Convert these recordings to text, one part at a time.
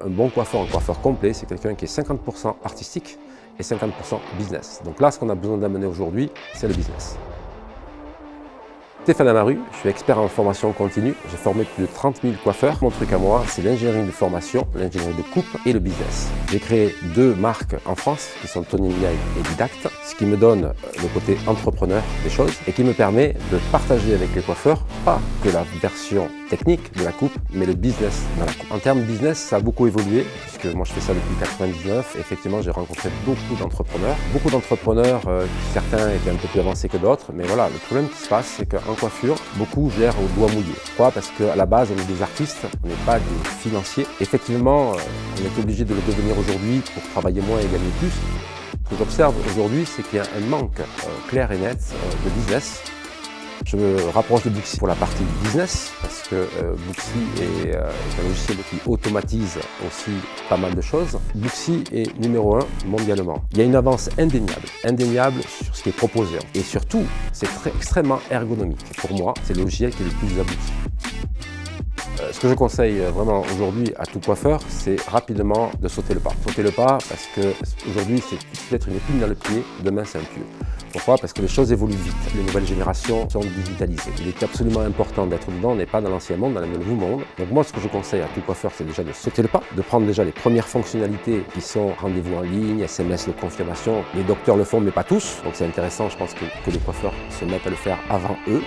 Un bon coiffeur, un coiffeur complet, c'est quelqu'un qui est 50% artistique et 50% business. Donc là, ce qu'on a besoin d'amener aujourd'hui, c'est le business. Stéphane Amaru, je suis expert en formation continue. J'ai formé plus de 30 000 coiffeurs. Mon truc à moi, c'est l'ingénierie de formation, l'ingénierie de coupe et le business. J'ai créé 2 marques en France qui sont Tony Mia et Didact, ce qui me donne le côté entrepreneur des choses et qui me permet de partager avec les coiffeurs, pas que la version technique de la coupe, mais le business dans la coupe. En termes business, ça a beaucoup évolué, puisque moi je fais ça depuis 1999. Effectivement, j'ai rencontré beaucoup d'entrepreneurs. Certains étaient un peu plus avancés que d'autres, mais voilà, le problème qui se passe, c'est qu'en coiffure, beaucoup gèrent au doigt mouillé. Pourquoi? Parce qu'à la base, on est des artistes, on n'est pas des financiers. Effectivement, on est obligé de le devenir aujourd'hui pour travailler moins et gagner plus. Ce que j'observe aujourd'hui, c'est qu'il y a un manque clair et net de business. Je me rapproche de Booksy pour la partie business parce que Booksy est un logiciel qui automatise aussi pas mal de choses. Booksy est numéro 1 mondialement. Il y a une avance indéniable sur ce qui est proposé. Et surtout, c'est extrêmement ergonomique. Pour moi, c'est le logiciel qui est le plus abouti. Ce que je conseille vraiment aujourd'hui à tout coiffeur, c'est rapidement de sauter le pas. Sauter le pas parce que aujourd'hui, c'est peut-être une épine dans le pied, demain c'est un pieu. Pourquoi? Parce que les choses évoluent vite. Les nouvelles générations sont digitalisées. Il est absolument important d'être dedans, on n'est pas dans l'ancien monde, dans le nouveau monde. Donc moi, ce que je conseille à tout coiffeur, c'est déjà de sauter le pas, de prendre déjà les premières fonctionnalités qui sont rendez-vous en ligne, SMS de confirmation. Les docteurs le font, mais pas tous. Donc c'est intéressant, je pense que les coiffeurs se mettent à le faire avant eux.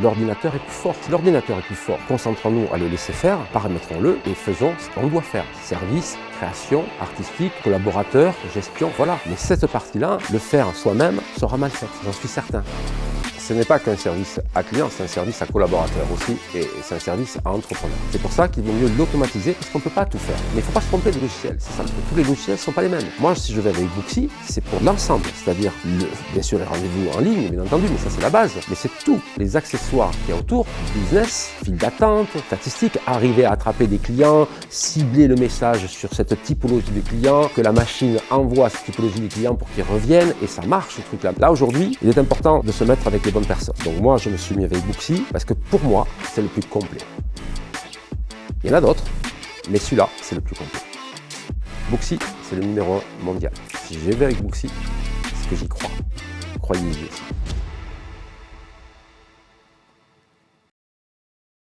L'ordinateur est plus fort. Si l'ordinateur est plus fort, concentrons-nous à le laisser faire, paramétrons-le et faisons ce qu'on doit faire. Service, création, artistique, collaborateur, gestion, voilà. Mais cette partie-là, le faire soi-même sera mal faite, j'en suis certain. Ce n'est pas qu'un service à client, c'est un service à collaborateur aussi et c'est un service à entrepreneur. C'est pour ça qu'il vaut mieux l'automatiser parce qu'on ne peut pas tout faire. Mais il ne faut pas se tromper de logiciel, c'est ça. Tous les logiciels ne sont pas les mêmes. Moi, si je vais avec Booksy, c'est pour l'ensemble, c'est-à-dire bien sûr les rendez-vous en ligne, bien entendu, mais ça c'est la base. Mais c'est tous les accessoires qu'il y a autour, business, file d'attente, statistiques, arriver à attraper des clients, cibler le message sur cette typologie de clients, que la machine envoie cette typologie de clients pour qu'ils reviennent et ça marche ce truc-là. Là aujourd'hui, il est important de se mettre avec les bonnes personnes. Donc moi, je me suis mis avec Booksy parce que pour moi, c'est le plus complet. Il y en a d'autres, mais celui-là, c'est le plus complet. Booksy, c'est le numéro 1 mondial. Si je vais avec Booksy, c'est que j'y crois. Croyez-y aussi.